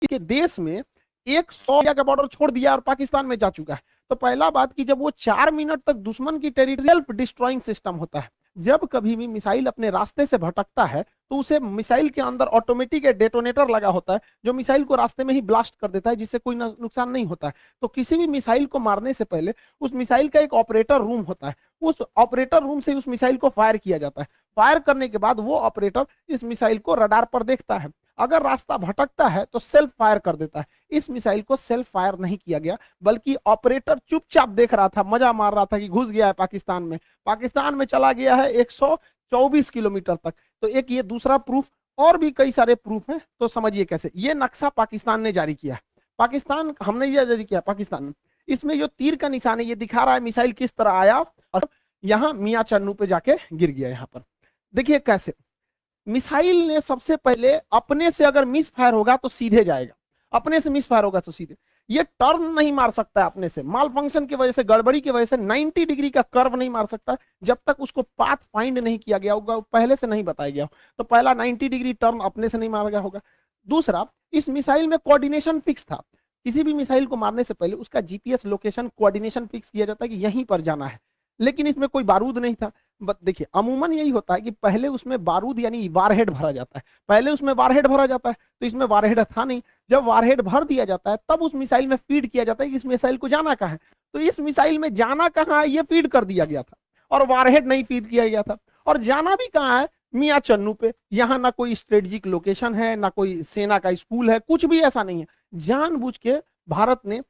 के देश में 100 का बॉर्डर छोड़ दिया और पाकिस्तान में जा चुका है। तो पहला बात कि जब वो 4 मिनट तक दुश्मन की टेरिटोरियल डिस्ट्रॉइंग सिस्टम होता है, जब कभी भी मिसाइल अपने रास्ते से भटकता है तो उसे मिसाइल के अंदर ऑटोमेटिक डेटोनेटर लगा होता है जो मिसाइल को रास्ते में ही ब्लास्ट कर देता है, जिससे कोई नुकसान नहीं होता है। तो किसी भी मिसाइल को मारने से पहले उस मिसाइल का एक ऑपरेटर रूम होता है, उस ऑपरेटर रूम से उस मिसाइल को फायर किया जाता है। फायर करने के बाद वो ऑपरेटर इस मिसाइल को रडार पर देखता है, अगर रास्ता भटकता है तो सेल्फ फायर कर देता है। इस मिसाइल को सेल्फ फायर नहीं किया गया, बल्कि ऑपरेटर चुपचाप देख रहा था, मजा मार रहा था कि घुस गया है पाकिस्तान में चला गया है 124 किलोमीटर तक। तो एक ये दूसरा प्रूफ, और भी कई सारे प्रूफ हैं। तो समझिए कैसे ये नक्शा पाकिस्तान ने जारी किया, पाकिस्तान हमने ये जारी किया पाकिस्तान ने। इसमें जो तीर का निशान है ये दिखा रहा है मिसाइल किस तरह आया और यहाँ मियां चन्नू पे जाके गिर गया। यहाँ पर देखिए कैसे मिसाइल ने सबसे पहले अपने से अगर मिस फायर होगा तो सीधे जाएगा, अपने से मिस फायर होगा तो सीधे। ये टर्न नहीं मार सकता है अपने से, माल फंक्शन की वजह से, गड़बड़ी की वजह से 90 डिग्री का कर्व नहीं मार सकता जब तक उसको पाथ फाइंड नहीं किया गया होगा, पहले से नहीं बताया गया। तो पहला 90 डिग्री टर्न अपने से नहीं मारा गया होगा। दूसरा, इस मिसाइल में कोऑर्डिनेशन फिक्स था, किसी भी मिसाइल को मारने से पहले उसका जीपीएस लोकेशन कोऑर्डिनेशन फिक्स किया जाता है कि यहीं पर जाना है, लेकिन इसमें कोई बारूद नहीं था। देखिए अमूमन यही होता है कि पहले उसमें बारूद यानी वारहेड भरा जाता है, पहले उसमें वारहेड भरा जाता है, तो इसमें वारहेड था नहीं। जब वारहेड भर दिया जाता है तब उस मिसाइल में फीड किया जाता है कि इस मिसाइल को जाना कहाँ है। तो इस मिसाइल में जाना कहाँ है ये फीड कर दिया गया था, और वारहेड नहीं फीड किया गया था। और जाना भी कहाँ है, मियां चन्नू पे। यहाँ ना कोई स्ट्रेटेजिक लोकेशन है, ना कोई सेना का स्कूल है, कुछ भी ऐसा नहीं है। जानबूझ के भारत ने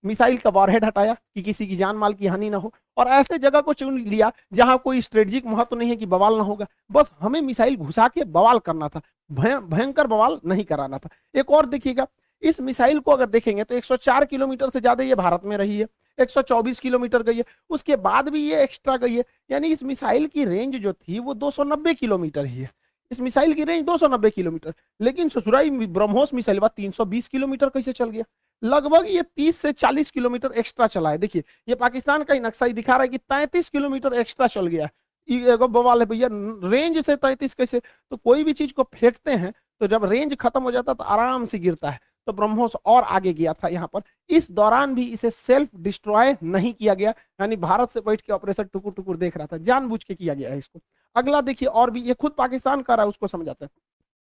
मिसाइल का वारहेड हटाया कि किसी की जान माल की हानि ना हो, और ऐसे जगह को चुन लिया जहां कोई स्ट्रेटेजिक महत्व नहीं है कि बवाल ना होगा, बस हमें मिसाइल घुसा के बवाल करना था, भयंकर बवाल नहीं कराना था। एक और देखिएगा, इस मिसाइल को अगर देखेंगे तो 104 किलोमीटर से ज्यादा ये भारत में रही है, 124 किलोमीटर गई है, उसके बाद भी ये एक्स्ट्रा गई है। यानी इस मिसाइल की रेंज जो थी वो 290 किलोमीटर ही है, इस मिसाइल की रेंज 290 किलोमीटर। लेकिन ससुराई ब्रह्मोस मिसाइल 320 किलोमीटर कैसे चल गया? लगभग ये 30 से 40 किलोमीटर एक्स्ट्रा चला है। देखिए ये पाकिस्तान का ही नक्शा ही दिखा रहा है कि 33 किलोमीटर एक्स्ट्रा चल गया। ये बवाल है भैया, रेंज से 33 कैसे? तो कोई भी चीज को फेंकते हैं तो जब रेंज खत्म हो जाता है तो आराम से गिरता है। तो ब्रह्मोस और आगे गया था यहाँ पर, इस दौरान भी इसे सेल्फ डिस्ट्रॉय नहीं किया गया, यानी भारत से बैठ के ऑपरेशन टुकुर टुकुर देख रहा था, जानबूझ के किया गया है इसको। अगला देखिए, और भी ये खुद पाकिस्तान कर रहा है, उसको समझाते हैं।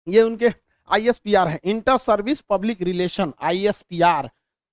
ये उनके आईएसपीआर है, inter service public relation, ISPR.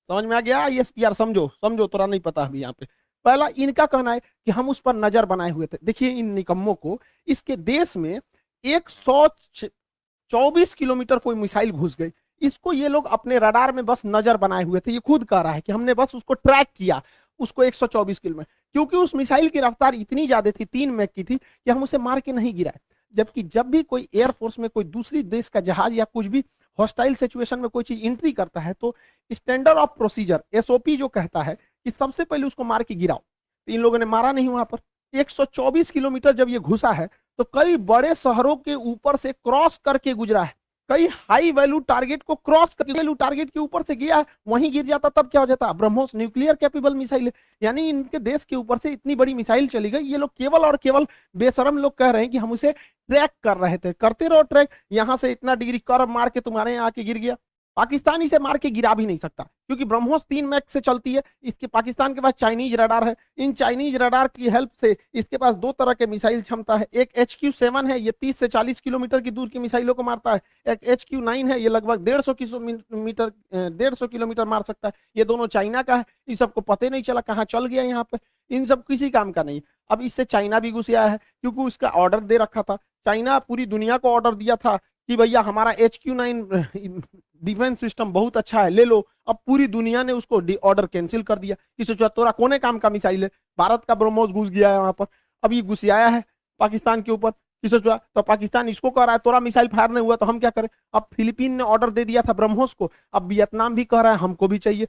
समझ में आ गया? आईएसपीआर समझो समझो, तोरा नहीं पता अभी यहाँ पे। पहला इनका कहना है कि हम उस पर नजर बनाए हुए थे। देखिए इन निकम्मों को, इसके देश में 124 किलोमीटर कोई मिसाइल घुस गई, इसको ये लोग अपने रडार में बस नजर बनाए हुए थे। ये खुद कह रहा है कि हमने बस उसको ट्रैक किया, उसको 124 किलोमीटर, क्योंकि उस मिसाइल की रफ्तार इतनी ज्यादा थी, 3 मैक की थी, कि हम उसे मार के नहीं गिराए। जबकि जब भी कोई एयरफोर्स में कोई दूसरी देश का जहाज या कुछ भी हॉस्टाइल सिचुएशन में कोई चीज एंट्री करता है तो स्टैंडर्ड ऑफ प्रोसीजर एसओपी जो कहता है कि सबसे पहले उसको मार के गिराओ। तो इन लोगों ने मारा नहीं वहां पर। 124 किलोमीटर जब ये घुसा है तो कई बड़े शहरों के ऊपर से क्रॉस करके गुजरा है, कई हाई वैल्यू टारगेट को क्रॉस करके वैल्यू टारगेट के ऊपर से गया है, वहीं गिर जाता तब क्या हो जाता? ब्रह्मोस न्यूक्लियर कैपेबल मिसाइल है, यानी इनके देश के ऊपर से इतनी बड़ी मिसाइल चली गई। ये लोग केवल और केवल बेशरम लोग कह रहे हैं कि हम उसे ट्रैक कर रहे थे। करते रहो ट्रैक, यहां से इतना डिग्री कर्व मार के तुम्हारे यहाँ आके गिर गया। पाकिस्तान इसे मार के गिरा भी नहीं सकता, क्योंकि ब्रह्मोस 3 मैक से चलती है। इसके पाकिस्तान के पास चाइनीज रडार है, इन चाइनीज रडार की हेल्प से इसके पास 2 तरह के मिसाइल क्षमता है। एक HQ-7 है, ये 30 से 40 किलोमीटर की दूर की मिसाइलों को मारता है। एक HQ-9 है, ये लगभग 150 किलोमीटर मार सकता है। ये दोनों चाइना का है, इस सबको पता नहीं चला कहाँ चल गया यहाँ पे, इन सब किसी काम का नहीं। अब इससे चाइना भी घुस आया है, क्योंकि उसका ऑर्डर दे रखा था। चाइना पूरी दुनिया को ऑर्डर दिया था कि भैया हमारा HQ-9 डिफेंस सिस्टम बहुत अच्छा है, ले लो। अब पूरी दुनिया ने उसको ऑर्डर कैंसिल कर दिया कि सोचा तोरा कोने काम का मिसाइल है, भारत का ब्रह्मोस घुस गया है वहां पर। अब ये घुस आया है पाकिस्तान के ऊपर, कि सोचा तो पाकिस्तान इसको कह रहा है तोरा मिसाइल फायर नहीं हुआ तो हम क्या करें। अब फिलीपीन ने ऑर्डर दे दिया था ब्रह्मोस को, अब वियतनाम भी कह रहा है हमको भी चाहिए,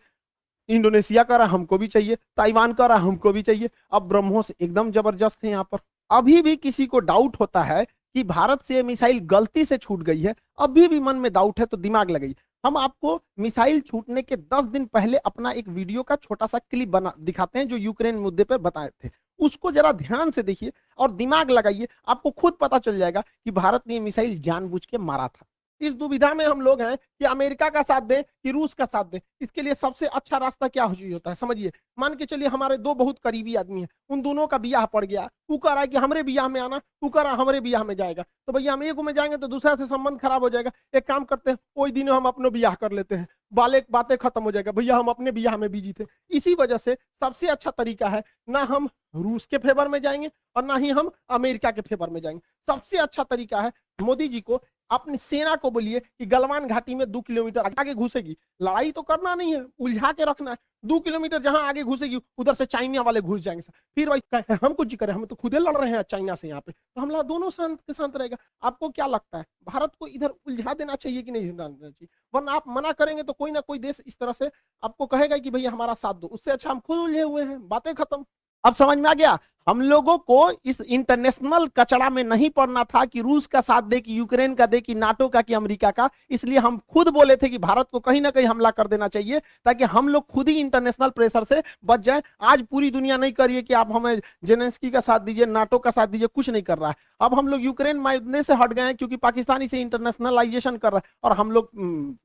इंडोनेशिया कह रहा है हमको भी चाहिए, ताइवान कह रहा है हमको भी चाहिए। अब ब्रह्मोस एकदम जबरदस्त है यहाँ पर। अभी भी किसी को डाउट होता है कि भारत से मिसाइल गलती से छूट गई है, अभी भी मन में डाउट है तो दिमाग लगाइए। हम आपको मिसाइल छूटने के 10 दिन पहले अपना एक वीडियो का छोटा सा क्लिप बना दिखाते हैं जो यूक्रेन मुद्दे पर बताए थे, उसको जरा ध्यान से देखिए और दिमाग लगाइए, आपको खुद पता चल जाएगा कि भारत ने मिसाइल जानबूझ के मारा था। इस दुविधा में हम लोग हैं कि अमेरिका का साथ दें कि रूस का साथ दें। इसके लिए सबसे अच्छा रास्ता क्या होता है समझिए। मान के चलिए हमारे दो बहुत करीबी आदमी हैं, उन दोनों का ब्याह पड़ गया, तू कह रहा है कि हमरे ब्याह में आना, तू कह रहा है हमरे ब्याह में जाएगा, तो भैया हम एक में जाएंगे तो दूसरा से संबंध खराब हो जाएगा। एक काम करते हैं, कोई दिन हम अपने ब्याह कर लेते हैं, बाले बातें खत्म हो जाएगा, भैया हम अपने ब्याह में बिजी थे। इसी वजह से सबसे अच्छा तरीका है, ना हम रूस के फेवर में जाएंगे और ना ही हम अमेरिका के फेवर में जाएंगे। सबसे अच्छा तरीका है, मोदी जी को अपनी सेना को बोलिए कि गलवान घाटी में 2 किलोमीटर आगे घुसेगी, लड़ाई तो करना नहीं है, उलझा के रखना है। 2 किलोमीटर जहां आगे घुसेगी उधर से चाइना वाले घुस जाएंगे, फिर वही हम कुछ करें, हम तो खुदे लड़ रहे हैं चाइना से यहाँ पे, तो हमला दोनों शांत के शांत रहेगा। आपको क्या लगता है, भारत को इधर उलझा देना चाहिए कि नहीं देना चाहिए? वरना आप मना करेंगे तो कोई ना कोई देश इस तरह से आपको कहेगा कि भैया हमारा साथ दो, उससे अच्छा हम खुद उलझे हुए हैं, बातें खत्म। अब समझ में आ गया, हम लोगों को इस इंटरनेशनल कचड़ा में नहीं पड़ना था कि रूस का साथ दे कि यूक्रेन का दे कि नाटो का कि अमेरिका का। इसलिए हम खुद बोले थे कि भारत को कहीं ना कहीं हमला कर देना चाहिए, ताकि हम लोग खुद ही इंटरनेशनल प्रेशर से बच जाएं। आज पूरी दुनिया नहीं करिए कि आप हमें जेलेंस्की का साथ दीजिए, नाटो का साथ दीजिए, कुछ नहीं कर रहा है। अब हम लोग यूक्रेन मारने से हट गए हैं क्योंकि पाकिस्तान इसे इंटरनेशनलाइजेशन कर रहा है और हम लोग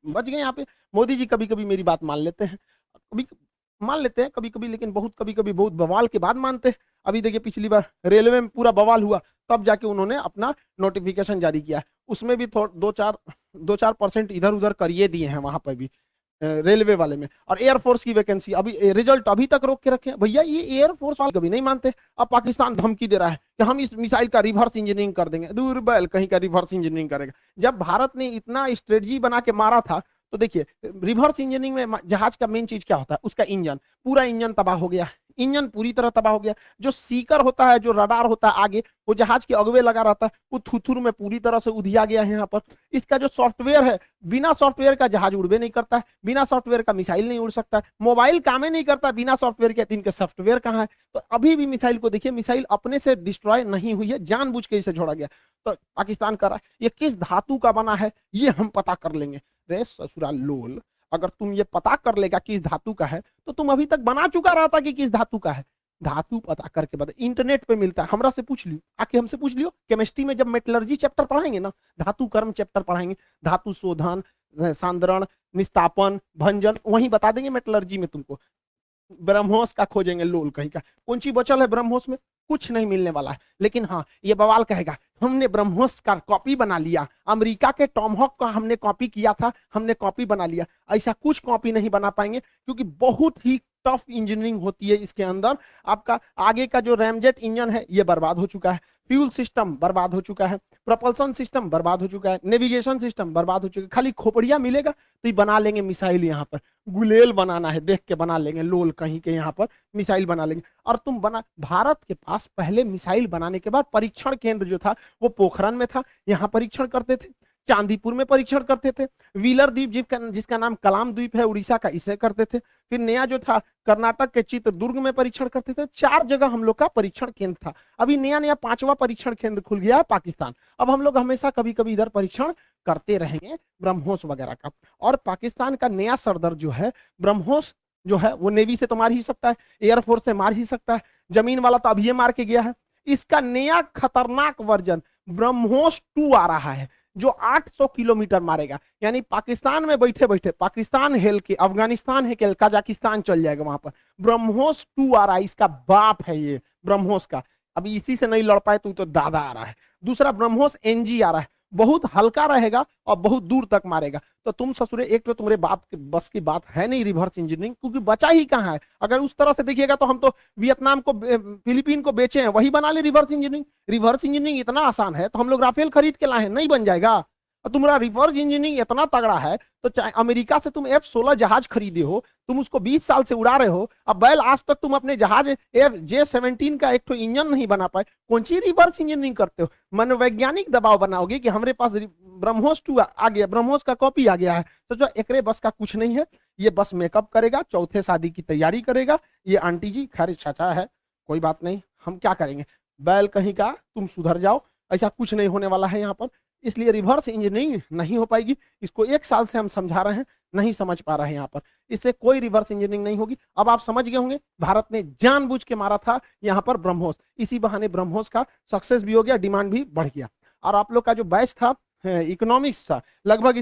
बच गए यहाँ पे। मोदी जी कभी कभी मेरी बात मान लेते हैं, कभी मान लेते हैं कभी कभी, लेकिन बहुत कभी कभी बहुत बवाल के बाद मानते हैं। अभी देखिए पिछली बार रेलवे में पूरा बवाल हुआ, तब जाके उन्होंने अपना नोटिफिकेशन जारी किया, उसमें भी 2-4% इधर उधर करिए दिए हैं वहां पर भी रेलवे वाले में। और एयरफोर्स की वैकेंसी अभी रिजल्ट अभी तक रोक के रखे हैं। भैया ये एयरफोर्स वाले कभी नहीं मानते। अब पाकिस्तान धमकी दे रहा है कि हम इस मिसाइल का रिवर्स इंजीनियरिंग कर देंगे। दूर बैल कहीं का रिवर्स इंजीनियरिंग करेगा, जब भारत ने इतना स्ट्रेटजी बना के मारा था। तो देखिए रिवर्स इंजीनियरिंग में जहाज का मेन चीज क्या होता है, उसका इंजन, पूरा इंजन तबाह हो गया, इंजन पूरी तरह तबाह हो गया। जो सीकर होता है, जो रडार होता है आगे, वो जहाज के अगवे लगा रहता है, वो थुथुर में पूरी तरह से उधिया गया है यहाँ पर। इसका जो सॉफ्टवेयर है, बिना सॉफ्टवेयर का जहाज उड़बे नहीं करता है, बिना सॉफ्टवेयर का मिसाइल नहीं उड़ सकता है, मोबाइल काम नहीं करता बिना सॉफ्टवेयर के। इनके सॉफ्टवेयर कहाँ है? तो अभी भी मिसाइल को देखिए, मिसाइल अपने से डिस्ट्रॉय नहीं हुई है, जानबूझ के इसे छोड़ा गया। तो पाकिस्तान कर रहा है, ये किस धातु का बना है ये हम पता कर लेंगे। रे ससुराल लोल, अगर तुम ये पता कर लेगा किस धातु का है, तो तुम अभी तक बना चुका रहता कि किस धातु का है। धातु पता करके बता, इंटरनेट पे मिलता है, हमरा से पूछ लियो, आके हमसे पूछ लियो। केमिस्ट्री में जब मेटलर्जी चैप्टर पढ़ाएंगे ना, धातु कर्म चैप्टर पढ़ाएंगे, धातु शोधन, सांद्रण, निस्तापन, भंजन, वहीं बता देंगे मेटलर्जी में तुमको। ब्रह्मोस का खोजेंगे लोल कहीं का, कौन सी बचल है ब्रह्मोस में? कुछ नहीं मिलने वाला है। लेकिन हाँ, ये बवाल कहेगा हमने ब्रह्मोस का कॉपी बना लिया, अमेरिका के टॉमहॉक का हमने कॉपी किया था, हमने कॉपी बना लिया। ऐसा कुछ कॉपी नहीं बना पाएंगे, क्योंकि बहुत ही टफ इंजीनियरिंग होती है इसके अंदर। आपका आगे का जो रैमजेट इंजन है ये बर्बाद हो चुका है, फ्यूल सिस्टम बर्बाद हो चुका है, प्रोपल्सन सिस्टम बर्बाद हो चुका है, नेविगेशन सिस्टम बर्बाद हो चुका है। खाली खोपड़िया मिलेगा तो ये बना लेंगे मिसाइल। यहाँ पर गुलेल बनाना है, देख के बना लेंगे लोल कहीं के, यहाँ पर मिसाइल बना लेंगे। और तुम बना, भारत के पास पहले मिसाइल बनाने के बाद परीक्षण केंद्र जो था वो पोखरण में था, यहाँ परीक्षण करते थे। चांदीपुर में परीक्षण करते थे। व्हीलर द्वीप जिसका नाम कलाम द्वीप है उड़ीसा का, इसे करते थे। फिर नया जो था कर्नाटक के चित्रदुर्ग में परीक्षण करते थे। 4 जगह हम लोग का परीक्षण केंद्र था। अभी नया नया 5वां परीक्षण केंद्र खुल गया है पाकिस्तान। अब हम लोग हमेशा कभी कभी इधर परीक्षण करते रहेंगे ब्रह्मोस वगैरह का। और पाकिस्तान का नया सरदर जो है ब्रह्मोस जो है, वो नेवी से तो मार ही सकता है, एयरफोर्स से मार ही सकता है, जमीन वाला तो अभी ये मार के गया है। इसका नया खतरनाक वर्जन ब्रह्मोस 2 आ रहा है, जो 800 किलोमीटर मारेगा। यानी पाकिस्तान में बैठे बैठे पाकिस्तान हेल के, अफगानिस्तान है के, कजाकिस्तान चल जाएगा वहां पर। ब्रह्मोस 2 आ रहा है, इसका बाप है ये ब्रह्मोस का। अभी इसी से नहीं लड़ पाए तो दादा आ रहा है। दूसरा ब्रह्मोस NG आ रहा है, बहुत हल्का रहेगा और बहुत दूर तक मारेगा। तो तुम ससुरे, एक तो तुम्हारे बाप के बस की बात है नहीं रिवर्स इंजीनियरिंग, क्योंकि बचा ही कहाँ है। अगर उस तरह से देखिएगा तो हम तो वियतनाम को, फिलीपीन को बेचे हैं, वही बना ले रिवर्स इंजीनियरिंग। रिवर्स इंजीनियरिंग इतना आसान है तो हम लोग राफेल खरीद के लाए हैं, नहीं बन जाएगा। तुम्हारा रिवर्स इंजीनियरिंग इतना तगड़ा है तो चाहे अमेरिका से तुम F-16 जहाज खरीदे हो, तुम उसको 20 साल से उड़ा रहे हो, अब बैल आज तक तुम अपने जहाज J-17 का एक तो इंजन नहीं बना पाए, कौन सी रिवर्स इंजीनियरिंग करते हो? मनोवैज्ञानिक दबाव बनाओगे कि हमारे पास ब्रह्मोस 2 आ गया, ब्रह्मोस का कॉपी आ गया है, तो जो एकरे बस का कुछ नहीं है। ये बस मेकअप करेगा, चौथे शादी की तैयारी करेगा ये आंटी जी। खैर चाचा है, कोई बात नहीं, हम क्या करेंगे, बैल कहीं का, तुम सुधर जाओ, ऐसा कुछ नहीं होने वाला है यहाँ पर। इसलिए रिवर्स इंजीनियरिंग नहीं हो पाएगी। इसको 1 साल से हम समझा रहे हैं, नहीं समझ पा रहे हैं यहाँ पर। इससे कोई रिवर्स इंजीनियरिंग नहीं होगी। अब आप समझ गए होंगे, भारत ने जानबूझ के मारा था यहाँ पर ब्रह्मोस, इसी बहाने ब्रह्मोस का सक्सेस भी हो गया, डिमांड भी बढ़ गया। और आप लोग का जो बैच था इकोनॉमिक्स था लगभग